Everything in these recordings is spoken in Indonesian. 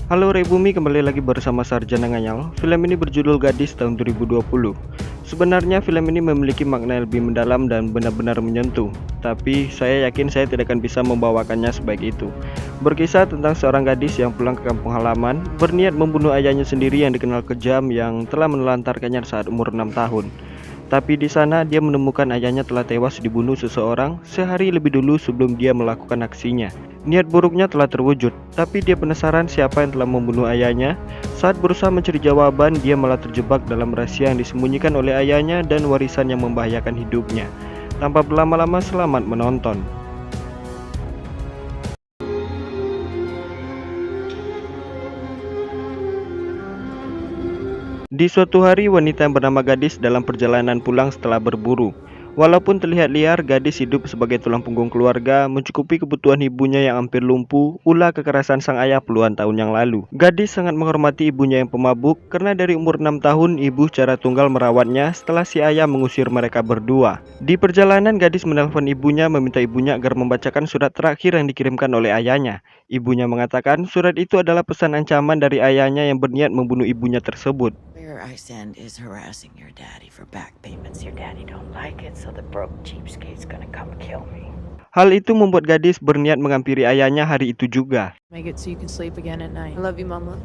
Halo Bumi, kembali lagi bersama Sarjana Nganyal. Film ini berjudul Gadis tahun 2020. Sebenarnya film ini memiliki makna yang lebih mendalam dan benar-benar menyentuh. Tapi saya yakin saya tidak akan bisa membawakannya sebaik itu. Berkisah tentang seorang gadis yang pulang ke kampung halaman, berniat membunuh ayahnya sendiri yang dikenal kejam yang telah menelantarkannya saat umur 6 tahun. Tapi di sana dia menemukan ayahnya telah tewas dibunuh seseorang sehari lebih dulu sebelum dia melakukan aksinya. Niat buruknya telah terwujud, tapi dia penasaran siapa yang telah membunuh ayahnya. Saat berusaha mencari jawaban, dia malah terjebak dalam rahasia yang disembunyikan oleh ayahnya dan warisan yang membahayakan hidupnya. Tanpa berlama-lama, selamat menonton. Di suatu hari, wanita yang bernama Gadis dalam perjalanan pulang setelah berburu. Walaupun terlihat liar, Gadis hidup sebagai tulang punggung keluarga, mencukupi kebutuhan ibunya yang hampir lumpuh ulah kekerasan sang ayah puluhan tahun yang lalu. Gadis sangat menghormati ibunya yang pemabuk, karena dari umur 6 tahun ibu secara tunggal merawatnya setelah si ayah mengusir mereka berdua. Di perjalanan, Gadis menelpon ibunya meminta ibunya agar membacakan surat terakhir yang dikirimkan oleh ayahnya. Ibunya mengatakan surat itu adalah pesan ancaman dari ayahnya yang berniat membunuh ibunya tersebut. I send is harassing your daddy for back payments. Your daddy don't like it, so the broke cheapskate's gonna come kill me. Hal itu membuat Gadis berniat menghampiri ayahnya hari itu juga. Make it so you can sleep again at night. I love you, Mama.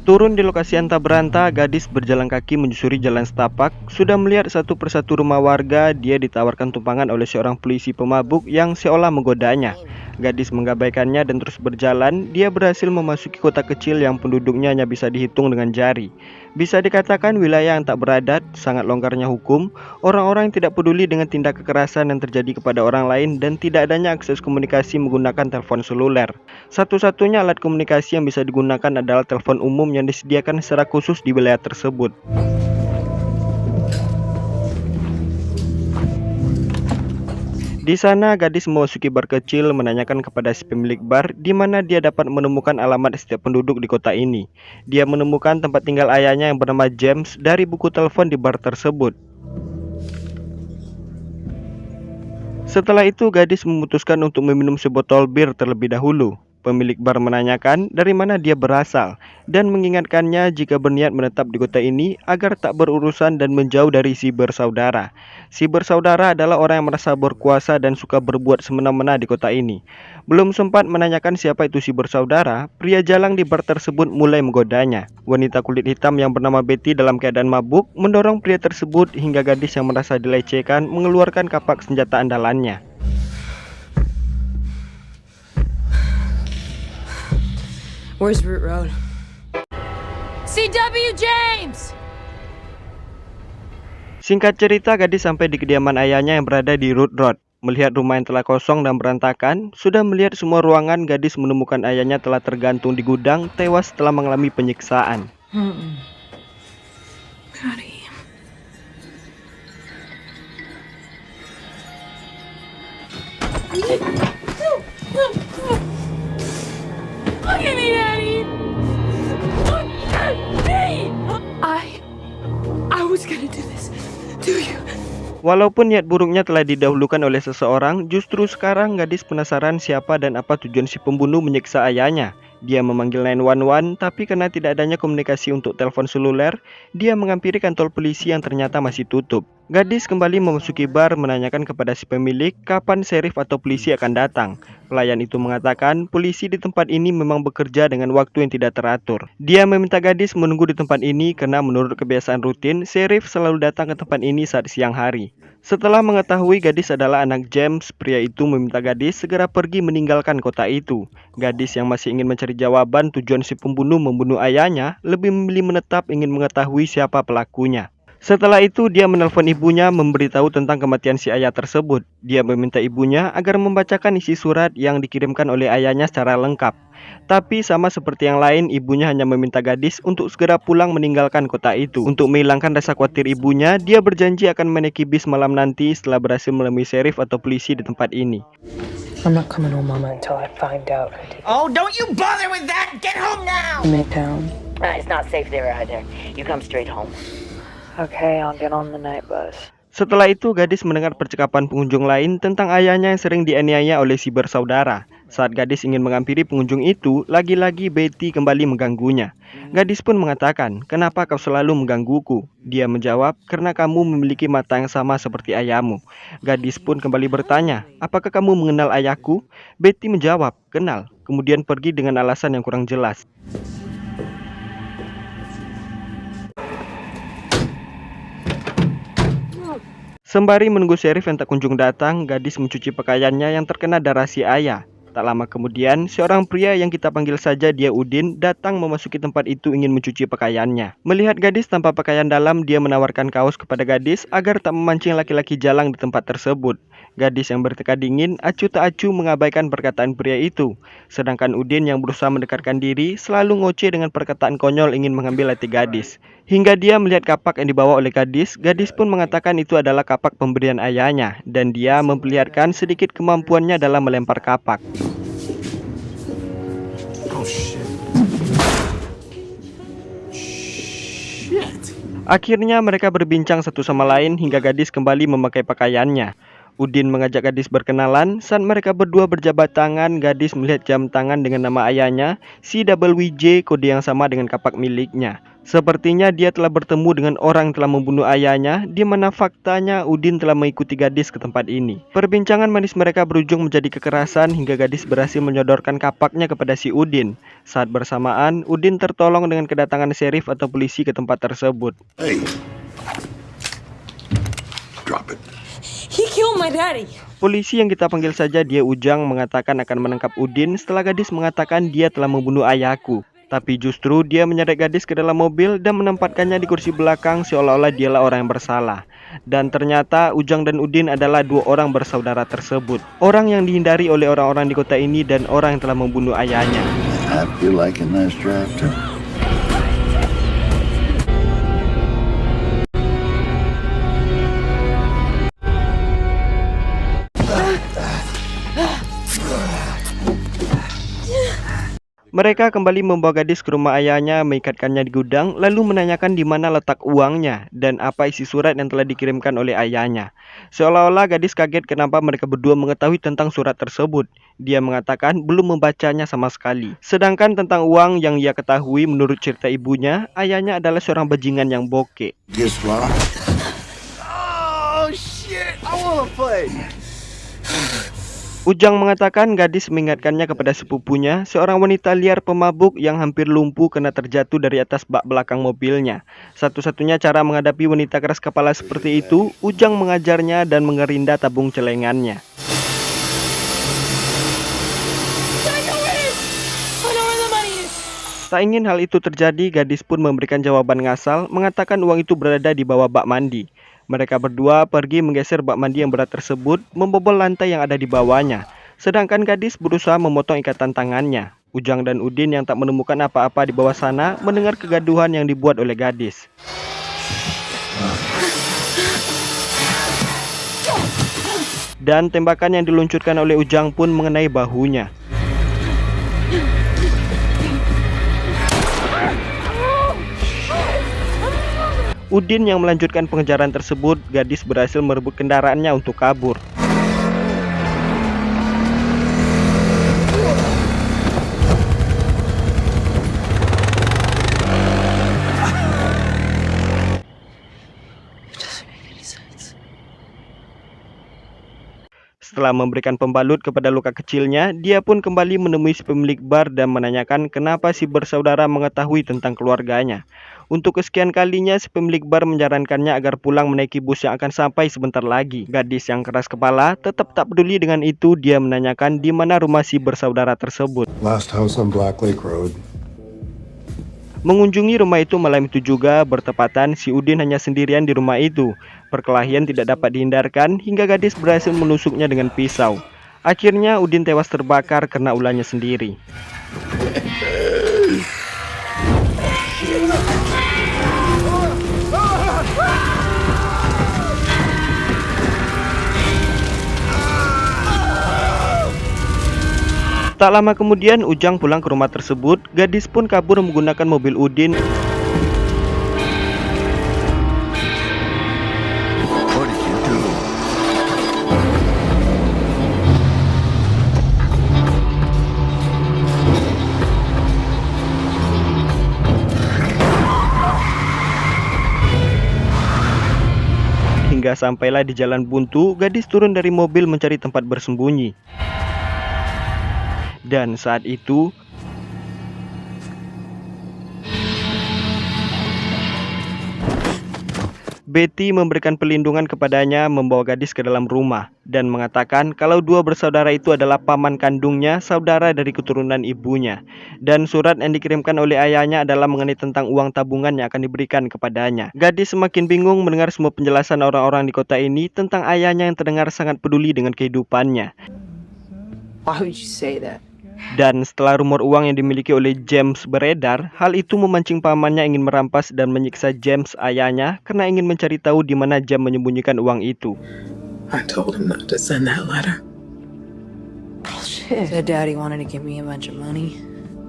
Turun di lokasi antah berantah, Gadis berjalan kaki menyusuri jalan setapak. Sudah melihat satu persatu rumah warga, dia ditawarkan tumpangan oleh seorang polisi pemabuk yang seolah menggodanya. Gadis menggabaikannya dan terus berjalan. Dia berhasil memasuki kota kecil yang penduduknya hanya bisa dihitung dengan jari. Bisa dikatakan wilayah yang tak beradat, sangat longgarnya hukum, orang-orang yang tidak peduli dengan tindak kekerasan yang terjadi kepada orang lain, dan tidak adanya akses komunikasi menggunakan telepon seluler. Satu-satunya alat komunikasi yang bisa digunakan adalah telepon umum yang disediakan secara khusus di wilayah tersebut. Di sana, Gadis memasuki bar kecil menanyakan kepada si pemilik bar di mana dia dapat menemukan alamat setiap penduduk di kota ini. Dia menemukan tempat tinggal ayahnya yang bernama James dari buku telepon di bar tersebut. Setelah itu, Gadis memutuskan untuk meminum sebotol bir terlebih dahulu. Pemilik bar menanyakan dari mana dia berasal dan mengingatkannya jika berniat menetap di kota ini agar tak berurusan dan menjauh dari si bersaudara. Si bersaudara adalah orang yang merasa berkuasa dan suka berbuat semena-mena di kota ini. Belum sempat menanyakan siapa itu si bersaudara, pria jalang di bar tersebut mulai menggodanya. Wanita kulit hitam yang bernama Betty dalam keadaan mabuk mendorong pria tersebut hingga Gadis yang merasa dilecehkan mengeluarkan kapak senjata andalannya. Where's Root Road? CW James! Singkat cerita, Gadis sampai di kediaman ayahnya yang berada di Root Road. Melihat rumah yang telah kosong dan berantakan, sudah melihat semua ruangan, Gadis menemukan ayahnya telah tergantung di gudang, tewas setelah mengalami penyiksaan. Daddy. Look at me, Daddy! Look at me! I was gonna do this to you. Walaupun niat buruknya telah didahulukan oleh seseorang, justru sekarang Gadis penasaran siapa dan apa tujuan si pembunuh menyiksa ayahnya. Dia memanggil 911, tapi karena tidak adanya komunikasi untuk telepon seluler, dia menghampiri kantor polisi yang ternyata masih tutup. Gadis kembali memasuki bar menanyakan kepada si pemilik kapan sheriff atau polisi akan datang. Pelayan itu mengatakan polisi di tempat ini memang bekerja dengan waktu yang tidak teratur. Dia meminta Gadis menunggu di tempat ini karena menurut kebiasaan rutin, sheriff selalu datang ke tempat ini saat siang hari. Setelah mengetahui Gadis adalah anak James, pria itu meminta Gadis segera pergi meninggalkan kota itu. Gadis yang masih ingin mencari jawaban tujuan si pembunuh membunuh ayahnya, lebih memilih menetap ingin mengetahui siapa pelakunya. Setelah itu, dia menelpon ibunya memberitahu tentang kematian si ayah tersebut. Dia meminta ibunya agar membacakan isi surat yang dikirimkan oleh ayahnya secara lengkap. Tapi sama seperti yang lain, ibunya hanya meminta Gadis untuk segera pulang meninggalkan kota itu. Untuk menghilangkan rasa khawatir ibunya, dia berjanji akan menaiki bis malam nanti setelah berhasil menemui sheriff atau polisi di tempat ini. I'm not coming home, Mama, until I find out who did it. Oh, don't you bother with that! Get home now! Midtown. It's not safe there either. You come straight home. Okay, I'll get on the night bus. Setelah itu, gadis mendengar percakapan pengunjung lain tentang ayahnya yang sering dianiaya oleh si bersaudara. Saat gadis ingin menghampiri pengunjung itu, lagi-lagi Betty kembali mengganggunya. Gadis pun mengatakan, "Kenapa kau selalu menggangguku?" Dia menjawab, "Karena kamu memiliki mata yang sama seperti ayahmu." Gadis pun kembali bertanya, "Apakah kamu mengenal ayahku?" Betty menjawab, "Kenal." Kemudian pergi dengan alasan yang kurang jelas. Sembari menunggu sheriff yang tak kunjung datang, gadis mencuci pakaiannya yang terkena darah si ayah. Tak lama kemudian, seorang pria yang kita panggil saja dia Udin datang memasuki tempat itu ingin mencuci pakaiannya. Melihat gadis tanpa pakaian dalam, dia menawarkan kaos kepada gadis agar tak memancing laki-laki jalang di tempat tersebut. Gadis yang bertekad dingin, acuh tak acuh mengabaikan perkataan pria itu. Sedangkan Udin yang berusaha mendekatkan diri, selalu ngoceh dengan perkataan konyol ingin mengambil hati gadis. Hingga dia melihat kapak yang dibawa oleh gadis, gadis pun mengatakan itu adalah kapak pemberian ayahnya, dan dia memperlihatkan sedikit kemampuannya dalam melempar kapak. Akhirnya mereka berbincang satu sama lain hingga gadis kembali memakai pakaiannya. Udin mengajak gadis berkenalan. Saat mereka berdua berjabat tangan, gadis melihat jam tangan dengan nama ayahnya, CWJ, kode yang sama dengan kapak miliknya. Sepertinya dia telah bertemu dengan orang yang telah membunuh ayahnya, di mana faktanya Udin telah mengikuti gadis ke tempat ini. Perbincangan manis mereka berujung menjadi kekerasan hingga gadis berhasil menyodorkan kapaknya kepada si Udin. Saat bersamaan, Udin tertolong dengan kedatangan sheriff atau polisi ke tempat tersebut. Hey. Drop it. He killed my daddy. Polisi yang kita panggil saja dia Ujang mengatakan akan menangkap Udin setelah gadis mengatakan dia telah membunuh ayahku. Tapi justru dia menyeret gadis ke dalam mobil dan menempatkannya di kursi belakang seolah-olah dialah orang yang bersalah. Dan ternyata Ujang dan Udin adalah dua orang bersaudara tersebut. Orang yang dihindari oleh orang-orang di kota ini dan orang yang telah membunuh ayahnya. I feel like a nice drive too. Mereka kembali membawa gadis ke rumah ayahnya, mengikatkannya di gudang, lalu menanyakan di mana letak uangnya dan apa isi surat yang telah dikirimkan oleh ayahnya. Seolah-olah gadis kaget kenapa mereka berdua mengetahui tentang surat tersebut. Dia mengatakan belum membacanya sama sekali. Sedangkan tentang uang yang ia ketahui menurut cerita ibunya, ayahnya adalah seorang bajingan yang bokeh. Guess what? Oh shit! I wanna play. Ujang mengatakan gadis mengingatkannya kepada sepupunya, seorang wanita liar pemabuk yang hampir lumpuh karena terjatuh dari atas bak belakang mobilnya. Satu-satunya cara menghadapi wanita keras kepala seperti itu, Ujang mengajarnya dan mengerinda tabung celengannya. Tak ingin hal itu terjadi, gadis pun memberikan jawaban ngasal, mengatakan uang itu berada di bawah bak mandi. Mereka berdua pergi menggeser bak mandi yang berat tersebut, membobol lantai yang ada di bawahnya. Sedangkan gadis berusaha memotong ikatan tangannya. Ujang dan Udin yang tak menemukan apa-apa di bawah sana mendengar kegaduhan yang dibuat oleh gadis. Dan tembakan yang diluncurkan oleh Ujang pun mengenai bahunya. Udin yang melanjutkan pengejaran tersebut, gadis berhasil merebut kendaraannya untuk kabur. Setelah memberikan pembalut kepada luka kecilnya, dia pun kembali menemui si pemilik bar dan menanyakan kenapa si bersaudara mengetahui tentang keluarganya. Untuk kesekian kalinya, si pemilik bar menyarankannya agar pulang menaiki bus yang akan sampai sebentar lagi. Gadis yang keras kepala tetap tak peduli dengan itu. Dia menanyakan di mana rumah si bersaudara tersebut. Last house on Black Lake Road. Mengunjungi rumah itu malam itu juga, bertepatan si Udin hanya sendirian di rumah itu. Perkelahian tidak dapat dihindarkan hingga gadis berhasil menusuknya dengan pisau. Akhirnya Udin tewas terbakar karena ulahnya sendiri. Tak lama kemudian Ujang pulang ke rumah tersebut. Gadis pun kabur menggunakan mobil Udin. hingga sampailah di jalan buntu. Gadis turun dari mobil mencari tempat bersembunyi. Dan saat itu Betty memberikan perlindungan kepadanya, membawa gadis ke dalam rumah dan mengatakan kalau dua bersaudara itu adalah paman kandungnya, saudara dari keturunan ibunya. Dan surat yang dikirimkan oleh ayahnya adalah mengenai tentang uang tabungan yang akan diberikan kepadanya. Gadis semakin bingung mendengar semua penjelasan orang-orang di kota ini tentang ayahnya yang terdengar sangat peduli dengan kehidupannya. Why would you say that? Dan setelah rumor uang yang dimiliki oleh James beredar, hal itu memancing pamannya ingin merampas dan menyiksa James ayahnya karena ingin mencari tahu di mana James menyembunyikan uang itu. I told him not to send that letter. Bullshit. Said Daddy wanted to give me a bunch of money.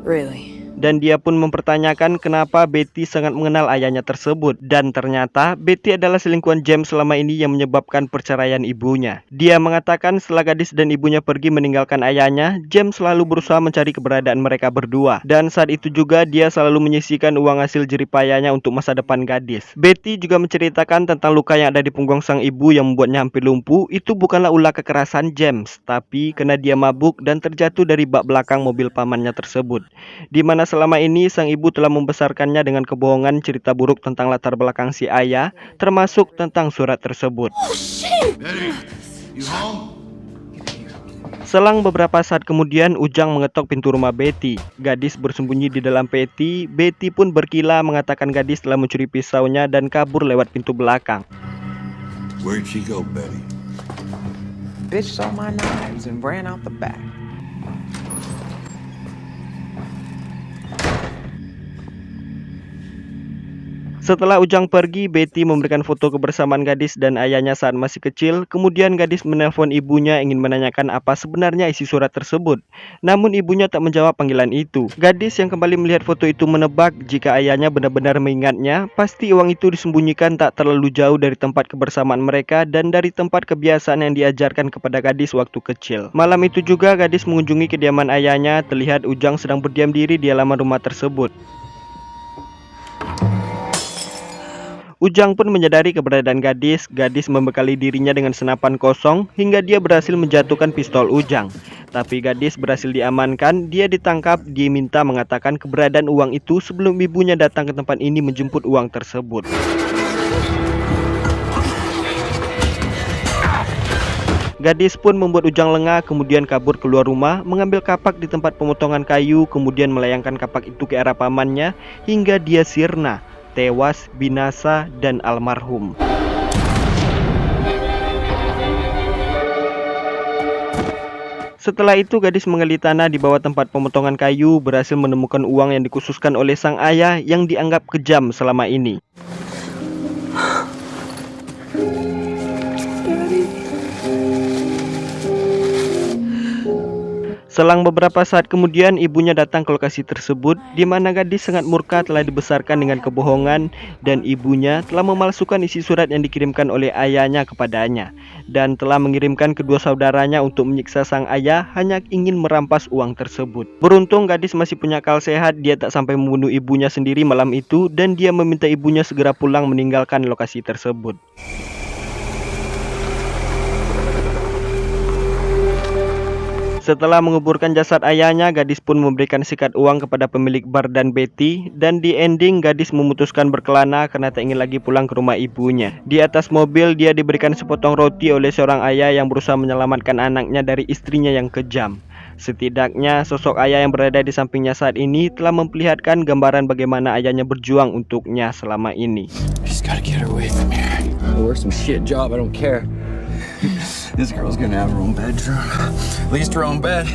Really? Dan dia pun mempertanyakan kenapa Betty sangat mengenal ayahnya tersebut. Dan ternyata Betty adalah selingkuhan James selama ini yang menyebabkan perceraian ibunya. Dia mengatakan setelah gadis dan ibunya pergi meninggalkan ayahnya, James selalu berusaha mencari keberadaan mereka berdua. Dan saat itu juga dia selalu menyisihkan uang hasil jeripayanya untuk masa depan gadis. Betty juga menceritakan tentang luka yang ada di punggung sang ibu yang membuatnya hampir lumpuh. Itu bukanlah ulah kekerasan James, tapi karena dia mabuk dan terjatuh dari bak belakang mobil pamannya tersebut. Di mana selama ini sang ibu telah membesarkannya dengan kebohongan cerita buruk tentang latar belakang si ayah, termasuk tentang surat tersebut. Betty, you home? Selang beberapa saat kemudian, Ujang mengetok pintu rumah Betty. Gadis bersembunyi di dalam peti. Betty pun berkilah mengatakan gadis telah mencuri pisaunya dan kabur lewat pintu belakang. Where'd she go, Betty? Bitch saw my knives and ran out the back. Setelah Ujang pergi, Betty memberikan foto kebersamaan gadis dan ayahnya saat masih kecil. Kemudian gadis menelpon ibunya ingin menanyakan apa sebenarnya isi surat tersebut. Namun ibunya tak menjawab panggilan itu. Gadis yang kembali melihat foto itu menebak jika ayahnya benar-benar mengingatnya, pasti uang itu disembunyikan tak terlalu jauh dari tempat kebersamaan mereka dan dari tempat kebiasaan yang diajarkan kepada gadis waktu kecil. Malam itu juga gadis mengunjungi kediaman ayahnya. Terlihat Ujang sedang berdiam diri di halaman rumah tersebut. Ujang pun menyadari keberadaan gadis. Gadis membekali dirinya dengan senapan kosong hingga dia berhasil menjatuhkan pistol Ujang. Tapi gadis berhasil diamankan. Dia ditangkap. Dia minta mengatakan keberadaan uang itu sebelum ibunya datang ke tempat ini menjemput uang tersebut. Gadis pun membuat Ujang lengah, kemudian kabur keluar rumah, mengambil kapak di tempat pemotongan kayu, kemudian melayangkan kapak itu ke arah pamannya hingga dia sirna, tewas, binasa, dan almarhum. Setelah itu gadis menggali tanah di bawah tempat pemotongan kayu, berhasil menemukan uang yang dikhususkan oleh sang ayah yang dianggap kejam selama ini. Selang beberapa saat kemudian, ibunya datang ke lokasi tersebut, di mana gadis sangat murka telah dibesarkan dengan kebohongan dan ibunya telah memalsukan isi surat yang dikirimkan oleh ayahnya kepadanya dan telah mengirimkan kedua saudaranya untuk menyiksa sang ayah hanya ingin merampas uang tersebut. Beruntung gadis masih punya akal sehat, dia tak sampai membunuh ibunya sendiri malam itu dan dia meminta ibunya segera pulang meninggalkan lokasi tersebut. Setelah menguburkan jasad ayahnya, gadis pun memberikan sikat uang kepada pemilik bar dan Betty. Dan di ending, gadis memutuskan berkelana karena tak ingin lagi pulang ke rumah ibunya. Di atas mobil, dia diberikan sepotong roti oleh seorang ayah yang berusaha menyelamatkan anaknya dari istrinya yang kejam. Setidaknya, sosok ayah yang berada di sampingnya saat ini telah memperlihatkan gambaran bagaimana ayahnya berjuang untuknya selama ini. Just gotta get her away from here. I'll work some shit job, I don't care. This girl's gonna have her own bedroom. At least her own bed.